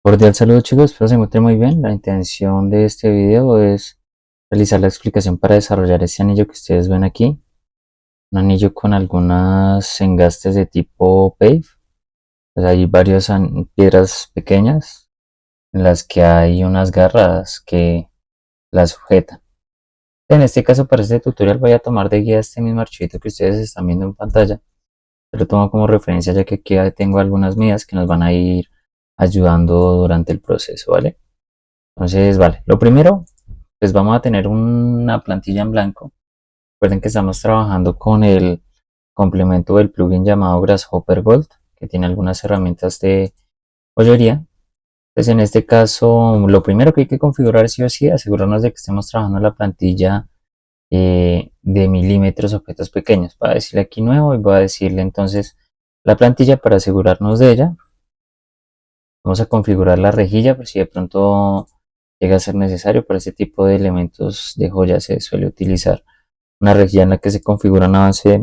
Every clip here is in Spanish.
Cordial saludo chicos, espero se encuentren muy bien. La intención de este video es realizar la explicación para desarrollar este anillo que ustedes ven aquí. Un anillo con algunas engastes de tipo pave. Pues hay varias piedras pequeñas en las que hay unas garras que las sujetan. En este caso para este tutorial voy a tomar de guía este mismo archivito que ustedes están viendo en pantalla. Lo tomo como referencia ya que aquí tengo algunas medidas que nos van a ir ayudando durante el proceso, ¿vale? Entonces, vale, lo primero, pues vamos a tener una plantilla en blanco. Recuerden que estamos trabajando con el complemento del plugin llamado Grasshopper Gold, que tiene algunas herramientas de joyería. Pues en este caso, lo primero que hay que configurar sí o sí, asegurarnos de que estemos trabajando en la plantilla de milímetros objetos pequeños. Voy a decirle aquí nuevo y voy a decirle entonces la plantilla para asegurarnos de ella. Vamos a configurar la rejilla por si de pronto llega a ser necesario. Para este tipo de elementos de joya se suele utilizar una rejilla en la que se configura un avance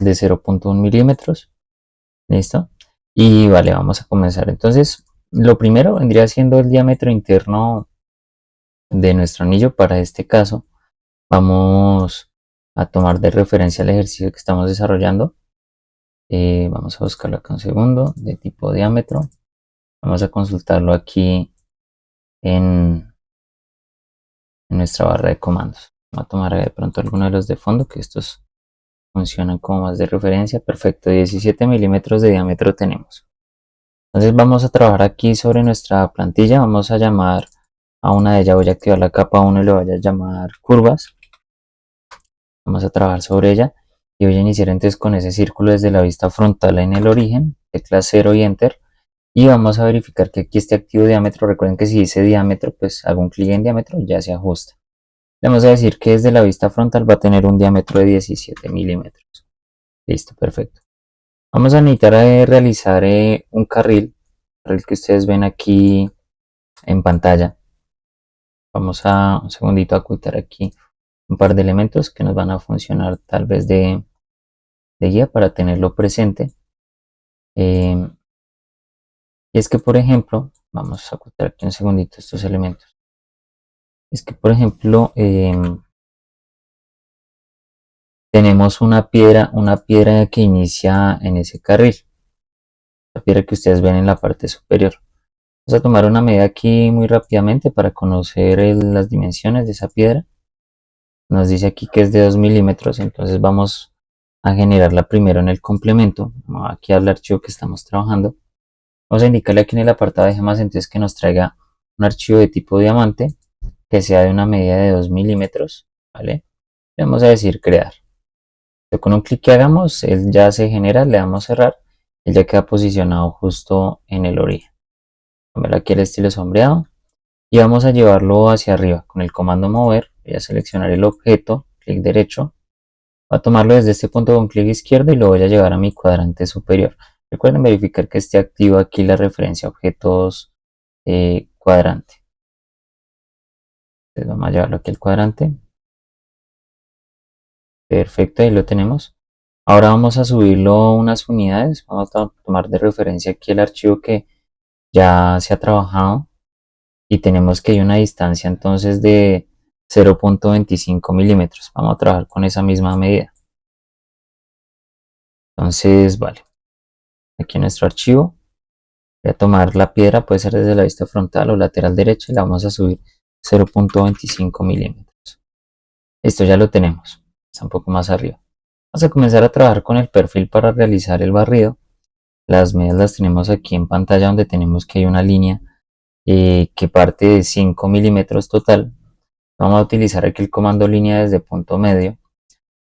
de 0.1 milímetros. Listo. Y vale, vamos a comenzar. Entonces, lo primero vendría siendo el diámetro interno de nuestro anillo. Para este caso, vamos a tomar de referencia el ejercicio que estamos desarrollando. Vamos a buscarlo acá un segundo, de tipo diámetro. Vamos a consultarlo aquí en nuestra barra de comandos. Vamos a tomar de pronto alguno de los de fondo, que estos funcionan como más de referencia. Perfecto, 17 milímetros de diámetro tenemos. Entonces vamos a trabajar aquí sobre nuestra plantilla. Vamos a llamar a una de ellas, voy a activar la capa 1 y le voy a llamar curvas. Vamos a trabajar sobre ella y voy a iniciar entonces con ese círculo desde la vista frontal en el origen, tecla 0 y enter. Y vamos a verificar que aquí esté activo diámetro. Recuerden que si dice diámetro, pues hago un clic en diámetro y ya se ajusta. Le vamos a decir que desde la vista frontal va a tener un diámetro de 17 milímetros. Listo, perfecto. Vamos a necesitar realizar un carril, el que ustedes ven aquí en pantalla. Vamos a un segundito a ocultar aquí un par de elementos que nos van a funcionar tal vez de guía para tenerlo presente. Y es que, por ejemplo, vamos a ocultar aquí un segundito estos elementos. Es que, por ejemplo, tenemos una piedra que inicia en ese carril. La piedra que ustedes ven en la parte superior. Vamos a tomar una medida aquí muy rápidamente para conocer las dimensiones de esa piedra. Nos dice aquí que es de 2 milímetros, entonces vamos a generarla primero en el complemento. Vamos aquí al archivo que estamos trabajando. Vamos a indicarle aquí en el apartado de gemas entonces que nos traiga un archivo de tipo diamante que sea de una medida de 2 milímetros. ¿Vale? Le vamos a decir crear. Con un clic que hagamos, él ya se genera, le damos cerrar, él ya queda posicionado justo en el origen. Vamos a ver aquí el estilo sombreado y vamos a llevarlo hacia arriba con el comando mover. Voy a seleccionar el objeto, clic derecho, voy a tomarlo desde este punto con clic izquierdo y lo voy a llevar a mi cuadrante superior. Recuerden verificar que esté activo aquí la referencia objetos cuadrante. Entonces vamos a llevarlo aquí al cuadrante. Perfecto, ahí lo tenemos. Ahora vamos a subirlo unas unidades. Vamos a tomar de referencia aquí el archivo que ya se ha trabajado y tenemos que hay una distancia entonces de 0.25 milímetros. Vamos a trabajar con esa misma medida. Entonces, vale. Aquí en nuestro archivo voy a tomar la piedra, puede ser desde la vista frontal o lateral derecha y la vamos a subir 0.25 milímetros. Esto ya lo tenemos. Está un poco más arriba. Vamos a comenzar a trabajar con el perfil para realizar el barrido. Las medidas las tenemos aquí en pantalla donde tenemos que hay una línea que parte de 5 milímetros total. Vamos a utilizar aquí el comando línea desde punto medio.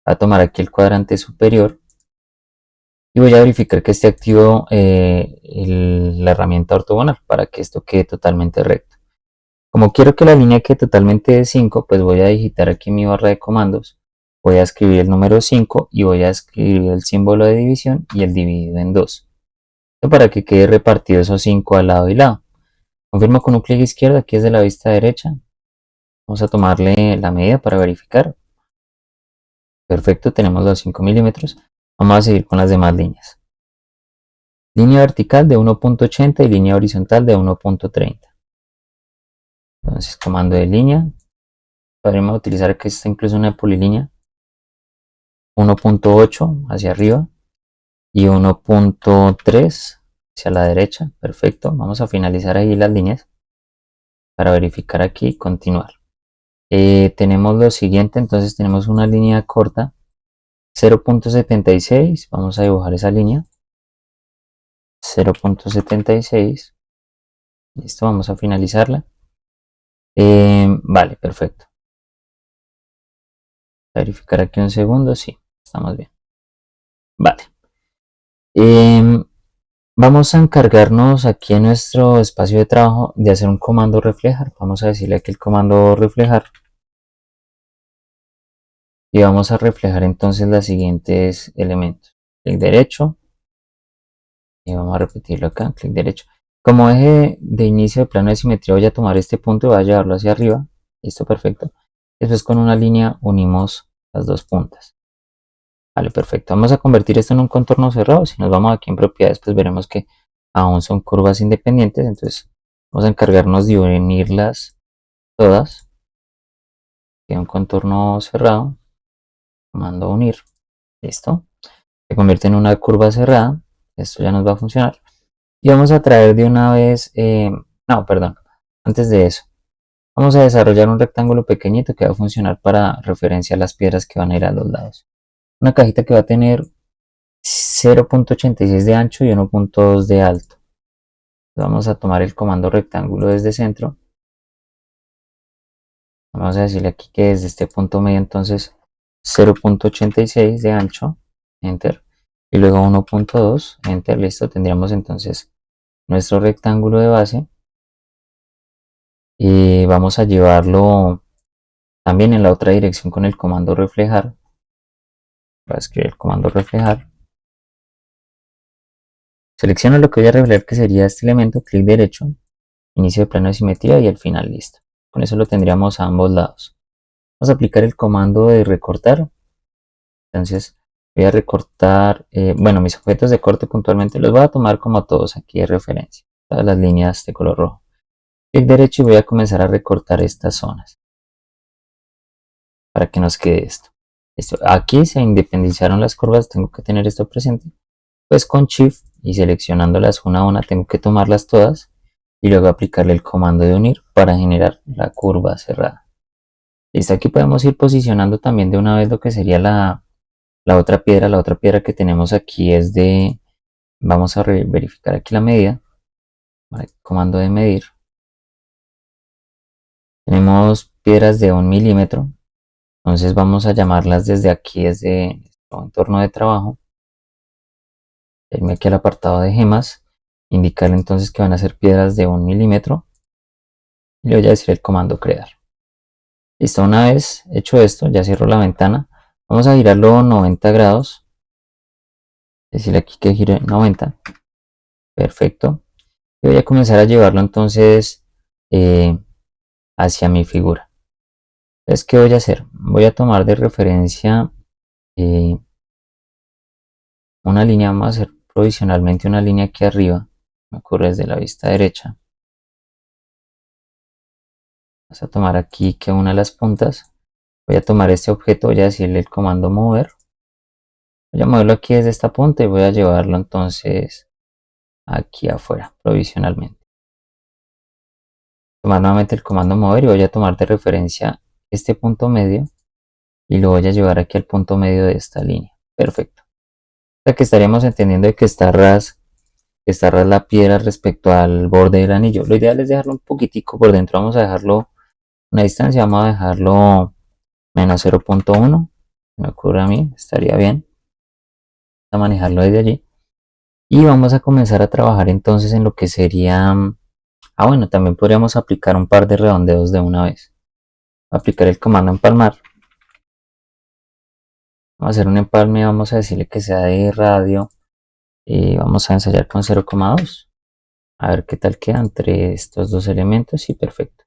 Voy a tomar aquí el cuadrante superior y voy a verificar que esté activo la herramienta ortogonal para que esto quede totalmente recto. Como quiero que la línea quede totalmente de 5, pues voy a digitar aquí mi barra de comandos. Voy a escribir el número 5 y voy a escribir el símbolo de división y el dividido en 2. Para que quede repartido esos 5 al lado y lado. Confirmo con un clic izquierdo aquí desde la vista derecha. Vamos a tomarle la medida para verificar. Perfecto, tenemos los 5 milímetros. Vamos a seguir con las demás líneas. Línea vertical de 1.80 y línea horizontal de 1.30. Entonces, comando de línea, podríamos utilizar que está incluso una polilínea, 1.8 hacia arriba y 1.3 hacia la derecha. Perfecto, vamos a finalizar ahí las líneas para verificar aquí y continuar. Tenemos lo siguiente, entonces tenemos una línea corta, 0.76, vamos a dibujar esa línea, 0.76, listo, vamos a finalizarla. Vale, perfecto. Verificar aquí un segundo, sí, estamos bien. Vale. Vamos a encargarnos aquí en nuestro espacio de trabajo de hacer un comando reflejar. Vamos a decirle aquí el comando reflejar. Y vamos a reflejar entonces los siguientes elementos. Clic derecho. Y vamos a repetirlo acá, clic derecho. Como eje de inicio de plano de simetría voy a tomar este punto y voy a llevarlo hacia arriba. Listo, perfecto. Después con una línea unimos las dos puntas. Vale, perfecto. Vamos a convertir esto en un contorno cerrado. Si nos vamos aquí en propiedades, pues veremos que aún son curvas independientes. Entonces vamos a encargarnos de unirlas todas. Queda un contorno cerrado. Comando unir. Listo. Se convierte en una curva cerrada. Esto ya nos va a funcionar. Y vamos a traer de una vez, no, perdón, antes de eso, vamos a desarrollar un rectángulo pequeñito que va a funcionar para referencia a las piedras que van a ir a los lados. Una cajita que va a tener 0.86 de ancho y 1.2 de alto. Vamos a tomar el comando rectángulo desde centro. Vamos a decirle aquí que desde este punto medio entonces 0.86 de ancho, enter, y luego 1.2, enter, listo, tendríamos entonces nuestro rectángulo de base y vamos a llevarlo también en la otra dirección con el comando reflejar. Voy a escribir el comando reflejar. Selecciono lo que voy a reflejar que sería este elemento, clic derecho, inicio de plano de simetría y el final, listo. Con eso lo tendríamos a ambos lados. Vamos a aplicar el comando de recortar. Entonces voy a recortar, bueno, mis objetos de corte puntualmente los voy a tomar como todos aquí de referencia. Todas las líneas de color rojo. Clic derecho y voy a comenzar a recortar estas zonas. Para que nos quede esto. Aquí se independizaron las curvas, tengo que tener esto presente. Pues con Shift y seleccionándolas una a una tengo que tomarlas todas y luego aplicarle el comando de unir para generar la curva cerrada. Listo, aquí podemos ir posicionando también de una vez lo que sería la otra piedra. La otra piedra que tenemos aquí es de, vamos a verificar aquí la medida, comando de medir. Tenemos piedras de 1 milímetro, entonces vamos a llamarlas desde aquí, desde nuestro entorno de trabajo. Irme aquí al apartado de gemas, indicarle entonces que van a ser piedras de 1 milímetro y le voy a decir el comando crear. Listo, una vez hecho esto, ya cierro la ventana. Vamos a girarlo 90 grados. Decirle aquí que gire 90. Perfecto. Y voy a comenzar a llevarlo entonces hacia mi figura. Entonces, ¿qué voy a hacer? Voy a tomar de referencia una línea, vamos a hacer provisionalmente una línea aquí arriba. Me ocurre desde la vista derecha. Vamos a tomar aquí que una de las puntas. Voy a tomar este objeto, voy a decirle el comando mover. Voy a moverlo aquí desde esta punta y voy a llevarlo entonces aquí afuera, provisionalmente. Tomar nuevamente el comando mover y voy a tomar de referencia este punto medio y lo voy a llevar aquí al punto medio de esta línea. Perfecto. O sea que estaríamos entendiendo de que está ras la piedra respecto al borde del anillo. Lo ideal es dejarlo un poquitico por dentro. Vamos a dejarlo una distancia, vamos a dejarlo menos 0.1. Me ocurre a mí, estaría bien. A manejarlo desde allí. Y vamos a comenzar a trabajar entonces en lo que sería... bueno, también podríamos aplicar un par de redondeos de una vez. Aplicar el comando empalmar. Vamos a hacer un empalme, vamos a decirle que sea de radio. Y vamos a ensayar con 0,2. A ver qué tal queda entre estos dos elementos. Y perfecto.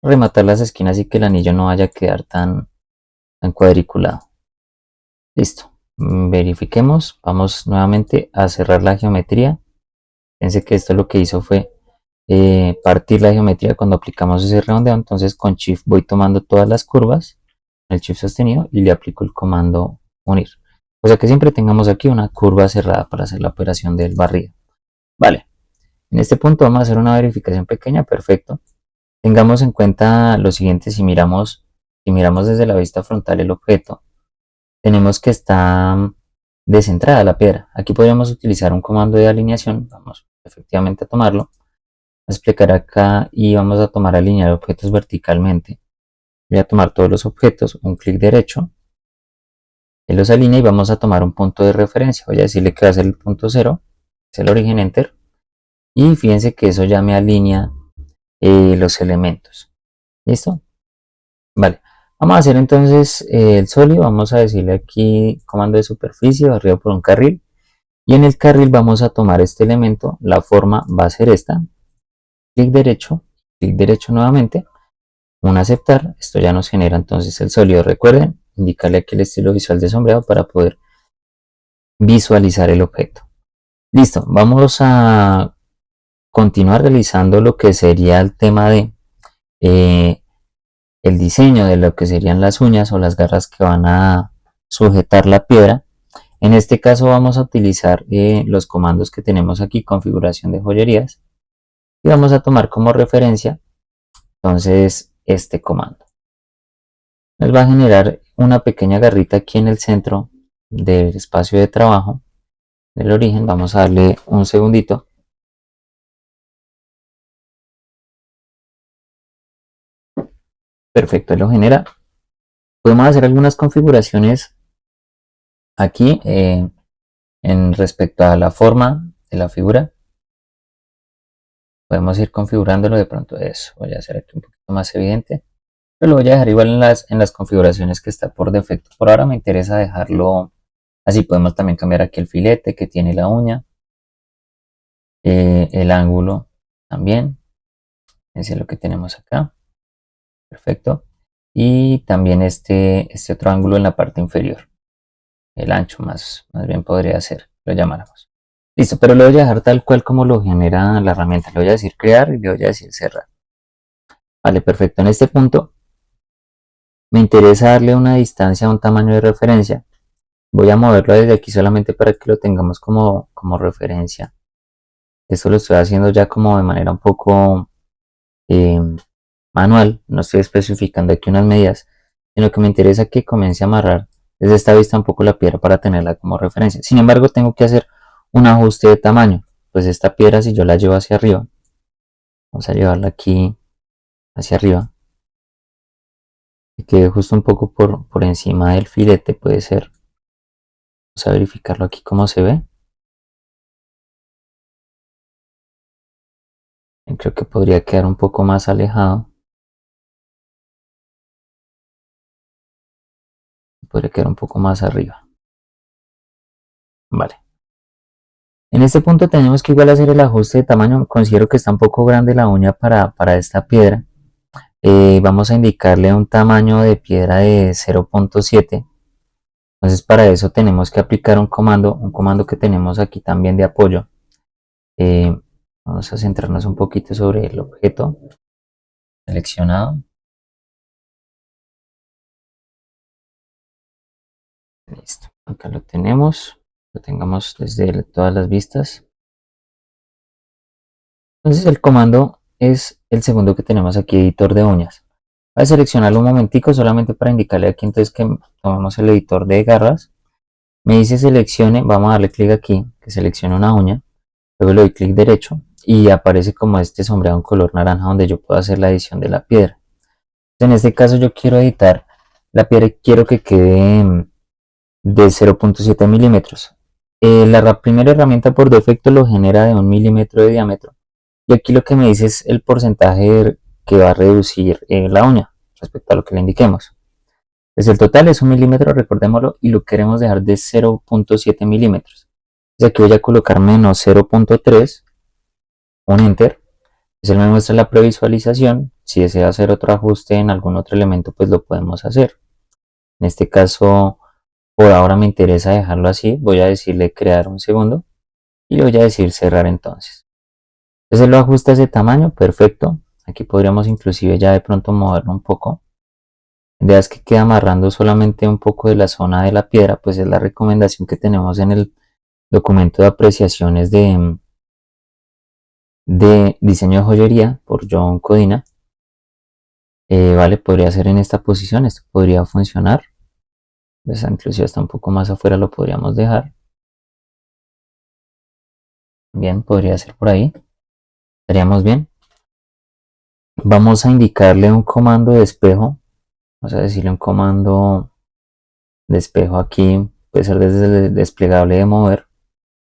Rematar las esquinas y que el anillo no vaya a quedar tan cuadriculado. Listo. Verifiquemos. Vamos nuevamente a cerrar la geometría. Fíjense que esto lo que hizo fue partir la geometría cuando aplicamos ese redondeo. Entonces con Shift voy tomando todas las curvas, el Shift sostenido, y le aplico el comando unir. O sea que siempre tengamos aquí una curva cerrada para hacer la operación del barrido. Vale, en este punto vamos a hacer una verificación pequeña, perfecto. Tengamos en cuenta lo siguiente: si miramos desde la vista frontal el objeto, tenemos que está descentrada la piedra. Aquí podríamos utilizar un comando de alineación. Vamos efectivamente a tomarlo, a explicar acá y vamos a tomar alinear objetos verticalmente. Voy a tomar todos los objetos, un clic derecho, él los alinea y vamos a tomar un punto de referencia. Voy a decirle que va a ser el punto 0, es el origen, enter. Y fíjense que eso ya me alinea los elementos. ¿Listo? Vale. Vamos a hacer entonces el sólido. Vamos a decirle aquí comando de superficie, barrido por un carril. Y en el carril vamos a tomar este elemento. La forma va a ser esta. Clic derecho nuevamente. Un aceptar. Esto ya nos genera entonces el sólido. Recuerden, indicarle aquí el estilo visual de sombreado para poder visualizar el objeto. Listo. Vamos a continuar realizando lo que sería el tema de el diseño de lo que serían las uñas o las garras que van a sujetar la piedra. En este caso vamos a utilizar los comandos que tenemos aquí, configuración de joyerías, y vamos a tomar como referencia entonces este comando. Nos va a generar una pequeña garrita aquí en el centro del espacio de trabajo del origen. Vamos a darle un segundito. Perfecto, lo genera. Podemos hacer algunas configuraciones aquí en respecto a la forma de la figura. Podemos ir configurándolo de pronto. Eso voy a hacer aquí un poquito más evidente, pero lo voy a dejar igual en las configuraciones que está por defecto. Por ahora me interesa dejarlo así. Podemos también cambiar aquí el filete que tiene la uña, el ángulo también, ese es lo que tenemos acá. Perfecto. Y también este otro ángulo en la parte inferior, el ancho más bien podría ser, lo llamáramos. Listo, pero lo voy a dejar tal cual como lo genera la herramienta. Le voy a decir crear y le voy a decir cerrar. Vale, perfecto. En este punto me interesa darle una distancia, un tamaño de referencia. Voy a moverlo desde aquí solamente para que lo tengamos como referencia. Esto lo estoy haciendo ya como de manera un poco eh, manual. No estoy especificando aquí unas medidas, sino que me interesa que comience a amarrar desde esta vista un poco la piedra para tenerla como referencia. Sin embargo, tengo que hacer un ajuste de tamaño. Pues esta piedra, si yo la llevo hacia arriba, vamos a llevarla aquí hacia arriba, que quede justo un poco por encima del filete, puede ser. Vamos a verificarlo aquí cómo se ve. Creo que podría quedar un poco más alejado. Podría quedar un poco más arriba. Vale. En este punto tenemos que igual hacer el ajuste de tamaño. Considero que está un poco grande la uña para esta piedra. Vamos a indicarle un tamaño de piedra de 0.7. Entonces para eso tenemos que aplicar un comando que tenemos aquí también de apoyo. Vamos a centrarnos un poquito sobre el objeto seleccionado. Listo, acá lo tenemos, lo tengamos desde todas las vistas. Entonces el comando es el segundo que tenemos aquí, editor de uñas. Voy a seleccionarlo un momentico solamente para indicarle aquí entonces que tomemos el editor de garras. Me dice seleccione, vamos a darle clic aquí, que seleccione una uña. Luego le doy clic derecho y aparece como este sombreado en color naranja donde yo puedo hacer la edición de la piedra. En este caso yo quiero editar la piedra y quiero que quede de 0.7 milímetros. La primera herramienta por defecto lo genera de 1 milímetro de diámetro. Y aquí lo que me dice es el porcentaje que va a reducir la uña respecto a lo que le indiquemos. Entonces el total es 1 milímetro, recordémoslo, y lo queremos dejar de 0.7 milímetros. Entonces aquí voy a colocar menos 0.3, un enter. Entonces él me muestra la previsualización. Si desea hacer otro ajuste en algún otro elemento, pues lo podemos hacer. En este caso, por ahora me interesa dejarlo así. Voy a decirle crear un segundo y le voy a decir cerrar entonces. Entonces lo ajusta a ese tamaño, perfecto. Aquí podríamos inclusive ya de pronto moverlo un poco. La que queda amarrando solamente un poco de la zona de la piedra, pues es la recomendación que tenemos en el documento de apreciaciones de diseño de joyería por John Codina. Vale, podría ser en esta posición, esto podría funcionar. Pues inclusive hasta un poco más afuera lo podríamos dejar. Bien, podría ser por ahí. Estaríamos bien. Vamos a indicarle un comando de espejo. Vamos a decirle un comando de espejo aquí. Puede ser desde el desplegable de mover.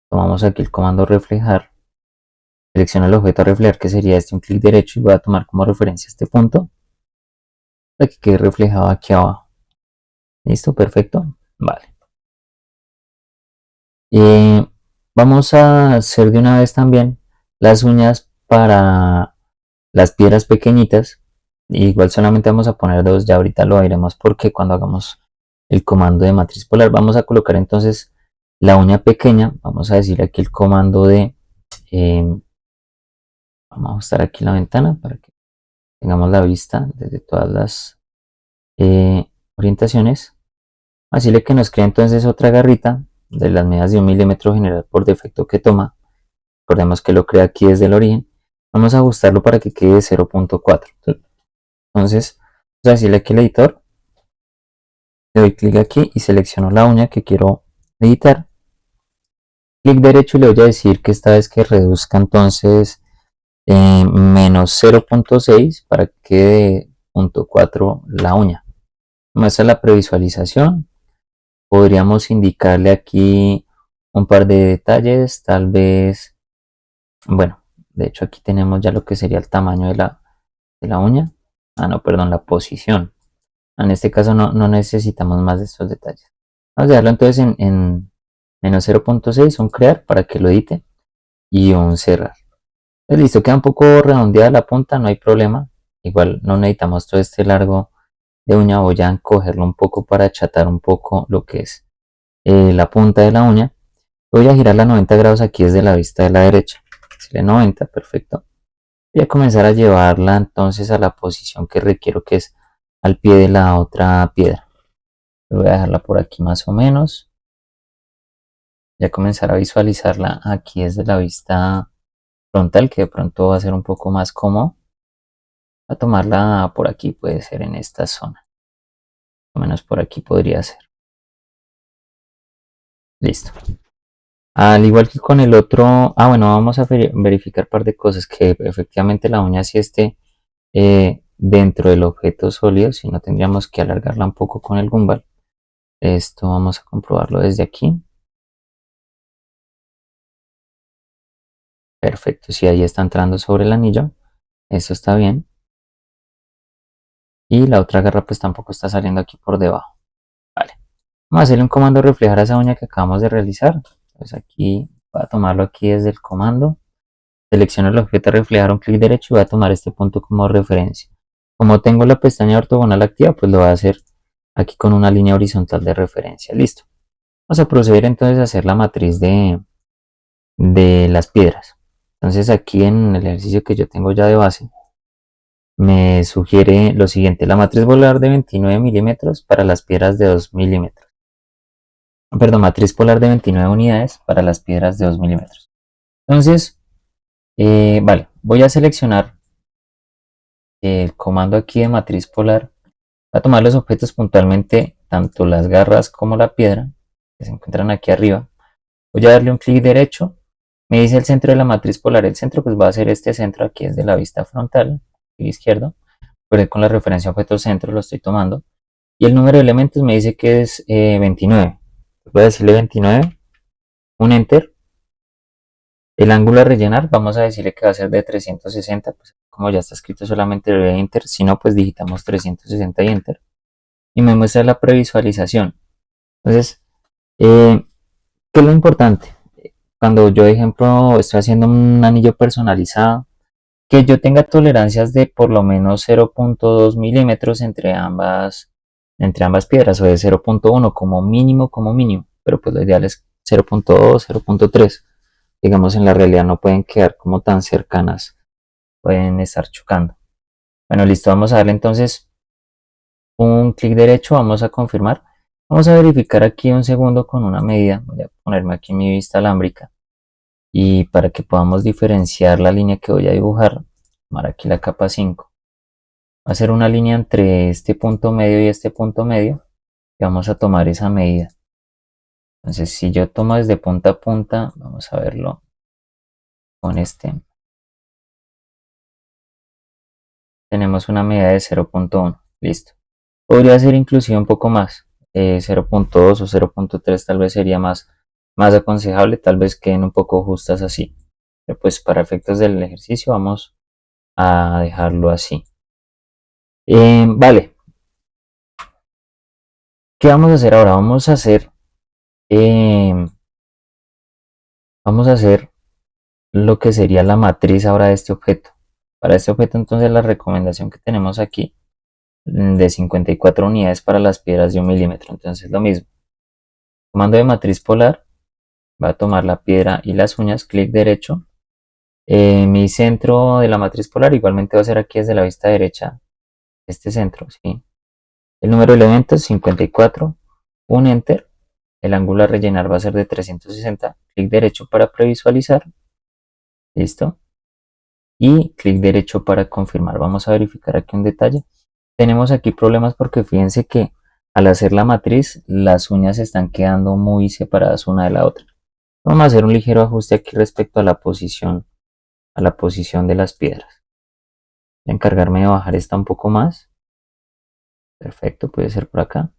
Tomamos aquí el comando reflejar. Selecciono el objeto a reflejar, que sería este, un clic derecho, y voy a tomar como referencia este punto para que quede reflejado aquí abajo. ¿Listo? Perfecto. Vale. Vamos a hacer de una vez también las uñas para las piedras pequeñitas. Igual solamente vamos a poner dos, ya ahorita lo veremos porque cuando hagamos el comando de matriz polar vamos a colocar entonces la uña pequeña. Vamos a decir aquí el comando de vamos a ajustar aquí la ventana para que tengamos la vista desde todas las orientaciones. Así que nos crea entonces otra garrita de las medidas de 1 milímetro general por defecto que toma. Recordemos que lo crea aquí desde el origen. Vamos a ajustarlo para que quede 0.4. Entonces, vamos a decirle aquí al editor. Le doy clic aquí y selecciono la uña que quiero editar. Clic derecho y le voy a decir que esta vez que reduzca entonces menos 0.6 para que quede 0.4 la uña. Muestra la previsualización. Podríamos indicarle aquí un par de detalles, tal vez, bueno, de hecho aquí tenemos ya lo que sería el tamaño de la uña. Ah, no, perdón, la posición. En este caso no necesitamos más de estos detalles. Vamos a dejarlo entonces en menos 0.6, un crear para que lo edite y un cerrar. Entonces, listo, queda un poco redondeada la punta, no hay problema. Igual no necesitamos todo este largo de uña, voy a encogerlo un poco para achatar un poco lo que es la punta de la uña. Voy a girarla a 90 grados aquí desde la vista de la derecha. Decirle 90, perfecto. Voy a comenzar a llevarla entonces a la posición que requiero, que es al pie de la otra piedra. Voy a dejarla por aquí más o menos. Ya comenzar a visualizarla aquí desde la vista frontal, que de pronto va a ser un poco más cómodo. A tomarla por aquí, puede ser en esta zona. O menos por aquí podría ser. Listo. Al igual que con el otro, bueno, vamos a verificar un par de cosas, que efectivamente la uña sí esté dentro del objeto sólido, si no tendríamos que alargarla un poco con el gumball. Esto vamos a comprobarlo desde aquí. Perfecto, si ahí está entrando sobre el anillo, eso está bien. Y la otra garra pues tampoco está saliendo aquí por debajo. Vale, vamos a hacerle un comando reflejar a esa uña que acabamos de realizar. Entonces aquí voy a tomarlo aquí desde el comando. Selecciono el objeto a reflejar, un clic derecho y voy a tomar este punto como referencia. Como tengo la pestaña ortogonal activa, pues lo voy a hacer aquí con una línea horizontal de referencia. Listo. Vamos a proceder entonces a hacer la matriz de las piedras. Entonces aquí en el ejercicio que yo tengo ya de base, me sugiere lo siguiente: la matriz polar de 29 milímetros para las piedras de 2 milímetros. Perdón, matriz polar de 29 unidades para las piedras de 2 milímetros. Entonces, vale, voy a seleccionar el comando aquí de matriz polar. Voy a tomar los objetos puntualmente, tanto las garras como la piedra, que se encuentran aquí arriba. Voy a darle un clic derecho. Me dice el centro de la matriz polar. El centro pues va a ser este centro aquí desde la vista frontal, clic izquierdo. Pero con la referencia a objeto centro lo estoy tomando. Y el número de elementos me dice que es 29. Voy a decirle 29, un enter. El ángulo a rellenar, vamos a decirle que va a ser de 360, pues como ya está escrito solamente le doy enter, si no pues digitamos 360 y enter. Y me muestra la previsualización. Entonces, ¿qué es lo importante? Cuando yo, de ejemplo, estoy haciendo un anillo personalizado, que yo tenga tolerancias de por lo menos 0.2 milímetros entre ambas piedras, o de 0.1 como mínimo, pero pues lo ideal es 0.2, 0.3. digamos en la realidad no pueden quedar como tan cercanas, pueden estar chocando. Bueno, listo, vamos a darle entonces un clic derecho, vamos a confirmar. Vamos a verificar aquí un segundo con una medida. Voy a ponerme aquí mi vista alámbrica. Y para que podamos diferenciar la línea que voy a dibujar, tomar aquí la capa 5. Va a ser una línea entre este punto medio y este punto medio. Y vamos a tomar esa medida. Entonces, si yo tomo desde punta a punta, vamos a verlo con este. Tenemos una medida de 0.1. Listo. Podría ser inclusive un poco más. 0.2 o 0.3 tal vez sería más aconsejable. Tal vez queden un poco justas así. Pero pues para efectos del ejercicio vamos a dejarlo así. Vale. ¿Qué vamos a hacer ahora? Eh, vamos a hacer lo que sería la matriz ahora de este objeto. Para este objeto entonces la recomendación que tenemos aquí de 54 unidades para las piedras de 1 milímetro. Entonces lo mismo. Comando de matriz polar. Va a tomar la piedra y las uñas. Clic derecho. Mi centro de la matriz polar igualmente va a ser aquí desde la vista derecha. Este centro. ¿Sí? El número de elementos 54. Un enter. El ángulo a rellenar va a ser de 360. Clic derecho para previsualizar. Listo. Y clic derecho para confirmar. Vamos a verificar aquí un detalle. Tenemos aquí problemas porque fíjense que al hacer la matriz las uñas están quedando muy separadas una de la otra. Vamos a hacer un ligero ajuste aquí respecto a la posición de las piedras. Voy a encargarme de bajar esta un poco más. Perfecto, puede ser por acá.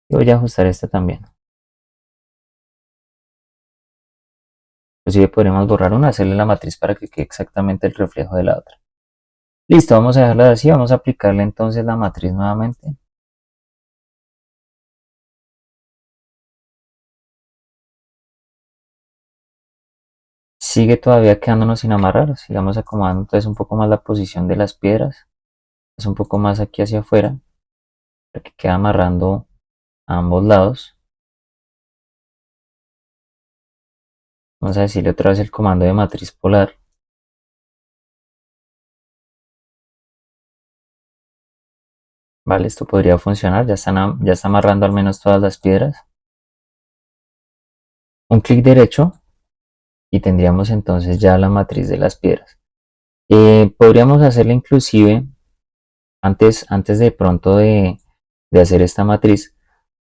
Y voy a ajustar esta también. Inclusive podremos borrar una, hacerle la matriz para que quede exactamente el reflejo de la otra. Listo, vamos a dejarla así, vamos a aplicarle entonces la matriz nuevamente. Sigue todavía quedándonos sin amarrar, sigamos acomodando entonces un poco más la posición de las piedras. Es un poco más aquí hacia afuera, para que quede amarrando a ambos lados. Vamos a decirle otra vez el comando de matriz polar. Vale, esto podría funcionar, ya está amarrando al menos todas las piedras. Un clic derecho y tendríamos entonces ya la matriz de las piedras. Podríamos hacerla inclusive, antes de pronto de hacer esta matriz,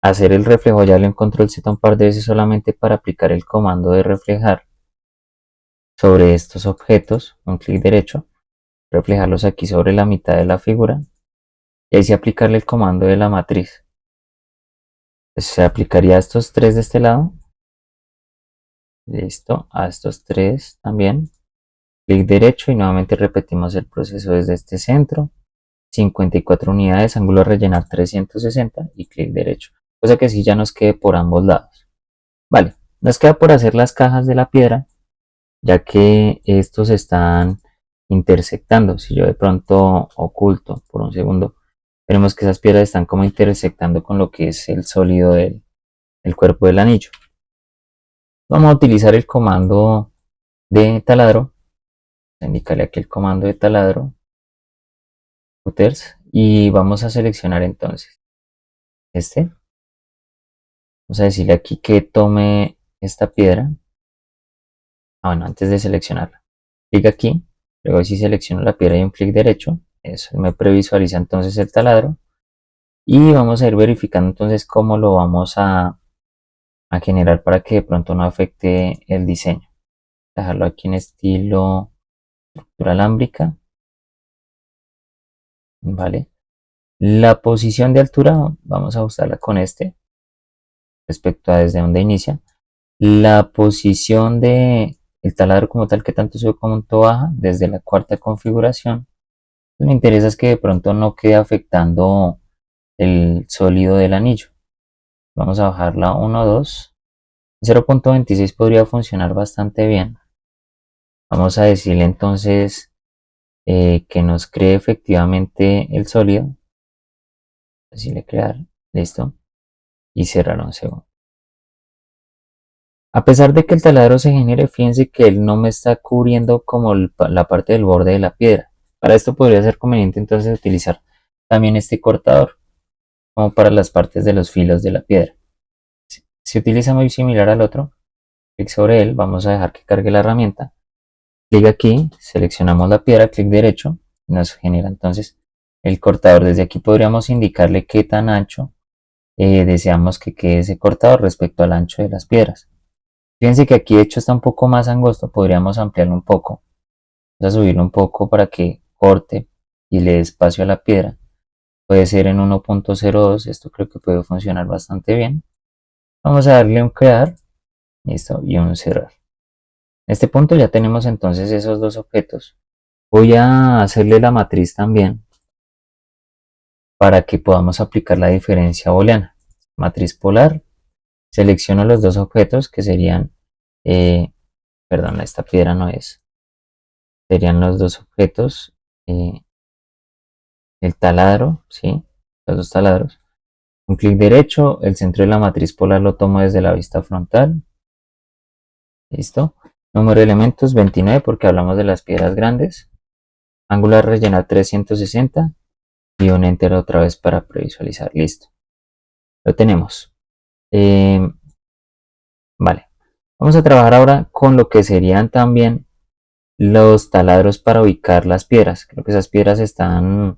hacer el reflejo, ya lo en control Z un par de veces solamente para aplicar el comando de reflejar sobre estos objetos, un clic derecho, reflejarlos aquí sobre la mitad de la figura y así aplicarle el comando de la matriz. Pues se aplicaría a estos tres de este lado, listo, a estos tres también, clic derecho y nuevamente repetimos el proceso desde este centro, 54 unidades, ángulo a rellenar 360 y clic derecho, cosa que así ya nos quede por ambos lados. Vale, nos queda por hacer las cajas de la piedra, ya que estos están intersectando. Si yo de pronto oculto por un segundo, veremos que esas piedras están como intersectando con lo que es el sólido del cuerpo del anillo. Vamos a utilizar el comando de taladro, indicarle aquí el comando de taladro, footers, y vamos a seleccionar entonces este. Vamos a decirle aquí que tome esta piedra. Bueno, antes de seleccionarla, clic aquí, luego si selecciono la piedra y un clic derecho, eso me previsualiza entonces el taladro y vamos a ir verificando entonces cómo lo vamos a generar para que de pronto no afecte el diseño. Dejarlo aquí en estilo estructura alámbrica, vale. La posición de altura vamos a ajustarla con este respecto a desde donde inicia. La posición de el taladro como tal, que tanto sube como tanto baja, desde la cuarta configuración. Me interesa es que de pronto no quede afectando el sólido del anillo. Vamos a bajarla a 1, 2. 0.26 podría funcionar bastante bien. Vamos a decirle entonces que nos cree efectivamente el sólido. Decirle crear, listo. Y cerrar un segundo. A pesar de que el taladro se genere, fíjense que él no me está cubriendo como la parte del borde de la piedra. Para esto podría ser conveniente entonces utilizar también este cortador, como para las partes de los filos de la piedra. Se utiliza muy similar al otro. Clic sobre él, vamos a dejar que cargue la herramienta. Clic aquí, seleccionamos la piedra, clic derecho, nos genera entonces el cortador. Desde aquí podríamos indicarle qué tan ancho deseamos que quede ese cortador respecto al ancho de las piedras. Fíjense que aquí de hecho está un poco más angosto, podríamos ampliarlo un poco. Vamos a subirlo un poco para que corte y le dé espacio a la piedra. Puede ser en 1.02, esto creo que puede funcionar bastante bien. Vamos a darle un crear, listo, y un cerrar. En este punto ya tenemos entonces esos dos objetos. Voy a hacerle la matriz también para que podamos aplicar la diferencia booleana. Matriz polar, selecciono los dos objetos que serían, perdón, esta piedra no es, serían los dos objetos, eh, el taladro, ¿sí? Los dos taladros. Un clic derecho, el centro de la matriz polar lo tomo desde la vista frontal. Listo. Número de elementos 29 porque hablamos de las piedras grandes. Ángulo a rellenar 360 y un enter otra vez para previsualizar. Listo. Lo tenemos. Vale. Vamos a trabajar ahora con lo que serían también los taladros para ubicar las piedras. Creo que esas piedras están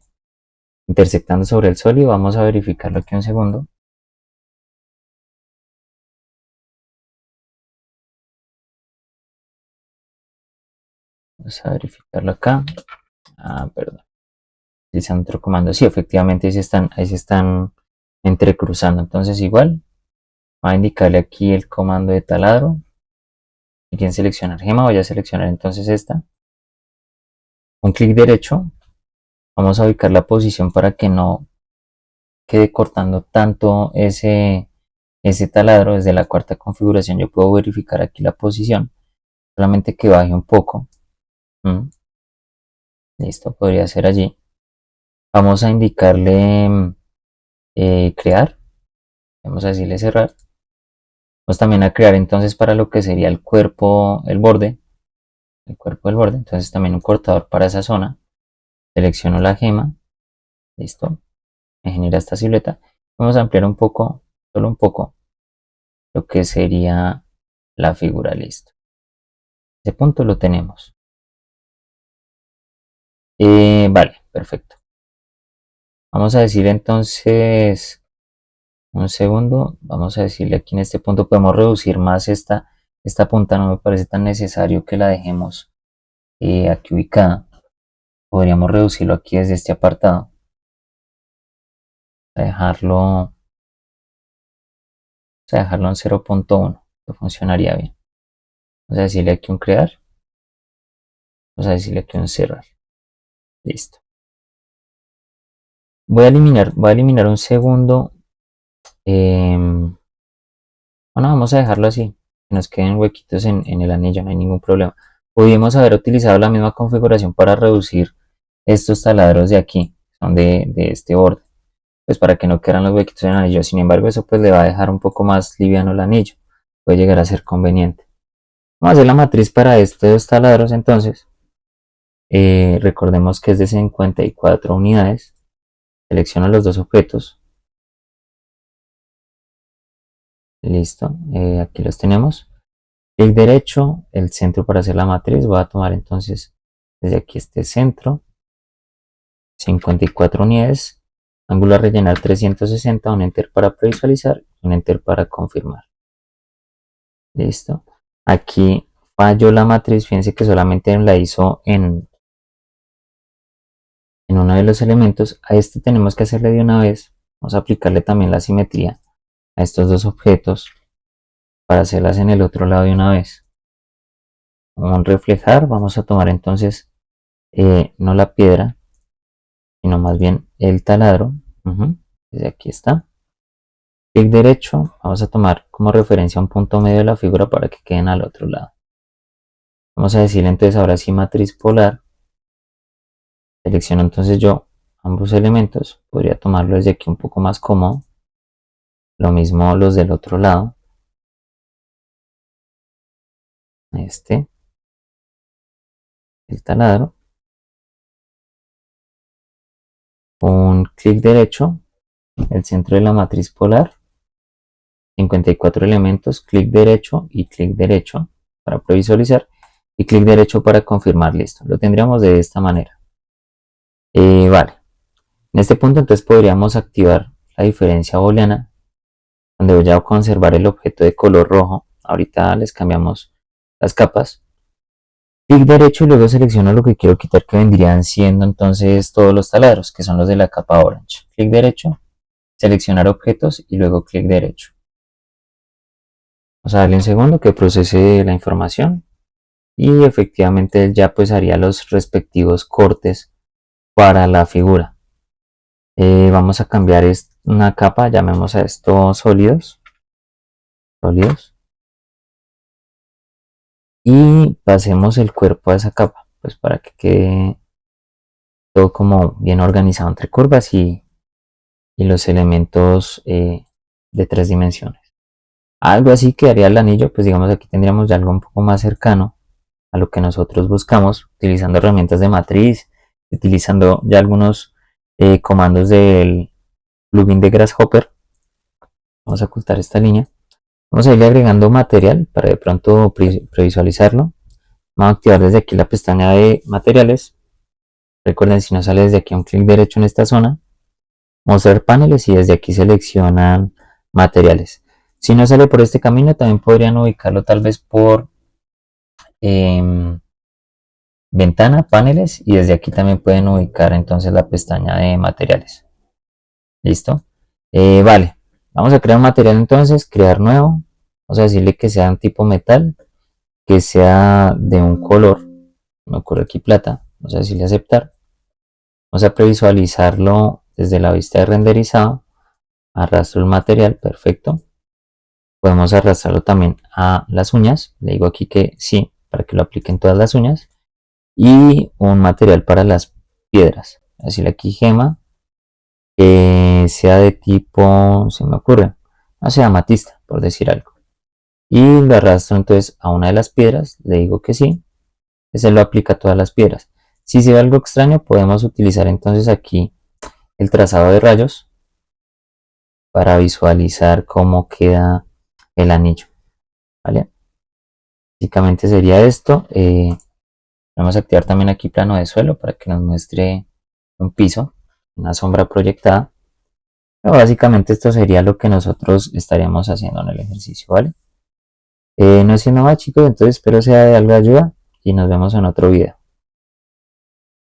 intersectando sobre el sólido. Vamos a verificarlo aquí un segundo. Vamos a verificarlo acá. Perdón. Utilizando otro comando. Sí, efectivamente ahí se están entrecruzando. Entonces igual, voy a indicarle aquí el comando de taladro. Y en seleccionar gema, voy a seleccionar entonces esta. Un clic derecho. Vamos a ubicar la posición para que no quede cortando tanto ese taladro. Desde la cuarta configuración yo puedo verificar aquí la posición. Solamente que baje un poco. Listo, podría ser allí. Vamos a indicarle crear. Vamos a decirle cerrar. Vamos también a crear entonces para lo que sería el cuerpo, el cuerpo del borde. Entonces también un cortador para esa zona. Selecciono la gema. Listo. Me genera esta silueta. Vamos a ampliar un poco, solo un poco, lo que sería la figura. Listo. Ese punto lo tenemos. Vale, perfecto. Vamos a decir entonces, un segundo, vamos a decirle aquí en este punto, podemos reducir más esta punta, no me parece tan necesario que la dejemos aquí ubicada. Podríamos reducirlo aquí desde este apartado. Dejarlo, en 0.1, que funcionaría bien. Vamos a decirle aquí un crear, vamos a decirle aquí un cerrar. Listo. Voy a eliminar un segundo. Bueno, vamos a dejarlo así, que nos queden huequitos en el anillo, no hay ningún problema. Pudimos haber utilizado la misma configuración para reducir estos taladros de aquí, son de este borde, pues para que no quedaran los huequitos en el anillo. Sin embargo, eso pues le va a dejar un poco más liviano el anillo, puede llegar a ser conveniente. Vamos a hacer la matriz para estos taladros entonces. Recordemos que es de 54 unidades. Selecciono los dos objetos. Listo, aquí los tenemos. Clic derecho, el centro para hacer la matriz. Voy a tomar entonces desde aquí este centro. 54 unidades. Ángulo a rellenar 360. Un enter para previsualizar. Un enter para confirmar. Listo. Aquí falló la matriz. Fíjense que solamente la hizo en uno de los elementos. A este tenemos que hacerle de una vez. Vamos a aplicarle también la simetría a estos dos objetos para hacerlas en el otro lado de una vez. Vamos a reflejar. Vamos a tomar entonces no la piedra, sino más bien el taladro. Desde aquí está. Clic derecho, vamos a tomar como referencia un punto medio de la figura para que queden al otro lado. Vamos a decirle entonces ahora sí matriz polar. Selecciono entonces yo ambos elementos. Podría tomarlo desde aquí un poco más cómodo. Lo mismo los del otro lado. el taladro, un clic derecho, el centro de la matriz polar, 54 elementos, clic derecho y clic derecho para previsualizar y clic derecho para confirmar, listo. Lo tendríamos de esta manera. Vale, en este punto entonces podríamos activar la diferencia booleana, donde voy a conservar el objeto de color rojo. Ahorita les cambiamos las capas. Clic derecho y luego selecciono lo que quiero quitar, que vendrían siendo entonces todos los taladros, que son los de la capa orange. Clic derecho, seleccionar objetos y luego clic derecho. Vamos a darle un segundo que procese la información y efectivamente ya pues haría los respectivos cortes para la figura. Vamos a cambiar una capa, llamemos a esto sólidos, y pasemos el cuerpo a esa capa, pues para que quede todo como bien organizado entre curvas y los elementos de 3 dimensiones. Algo así quedaría el anillo, pues digamos aquí tendríamos ya algo un poco más cercano a lo que nosotros buscamos, utilizando herramientas de matriz, utilizando ya algunos comandos del plugin de Grasshopper. Vamos a ocultar esta línea. Vamos a irle agregando material para de pronto previsualizarlo. Vamos a activar desde aquí la pestaña de materiales. Recuerden, si no sale desde aquí un clic derecho en esta zona, mostrar paneles y desde aquí seleccionan materiales. Si no sale por este camino, también podrían ubicarlo tal vez por ventana, paneles, y desde aquí también pueden ubicar entonces la pestaña de materiales. Listo. Vale, vamos a crear un material entonces, crear nuevo. Vamos a decirle que sea un tipo metal, que sea de un color, me ocurre aquí plata. Vamos a decirle aceptar. Vamos a previsualizarlo desde la vista de renderizado. Arrastro el material, perfecto. Podemos arrastrarlo también a las uñas. Le digo aquí que sí, para que lo apliquen todas las uñas. Y un material para las piedras. Así aquí gema, que sea de tipo, se me ocurre, no sé, amatista, por decir algo. Y lo arrastro entonces a una de las piedras, le digo que sí, que se lo aplica a todas las piedras. Si se ve algo extraño, podemos utilizar entonces aquí el trazado de rayos para visualizar cómo queda el anillo. ¿Vale? Básicamente sería esto. Vamos a activar también aquí plano de suelo para que nos muestre un piso, una sombra proyectada. Pero básicamente esto sería lo que nosotros estaríamos haciendo en el ejercicio, ¿vale? No siendo más, chicos, entonces espero sea de algo de ayuda y nos vemos en otro video.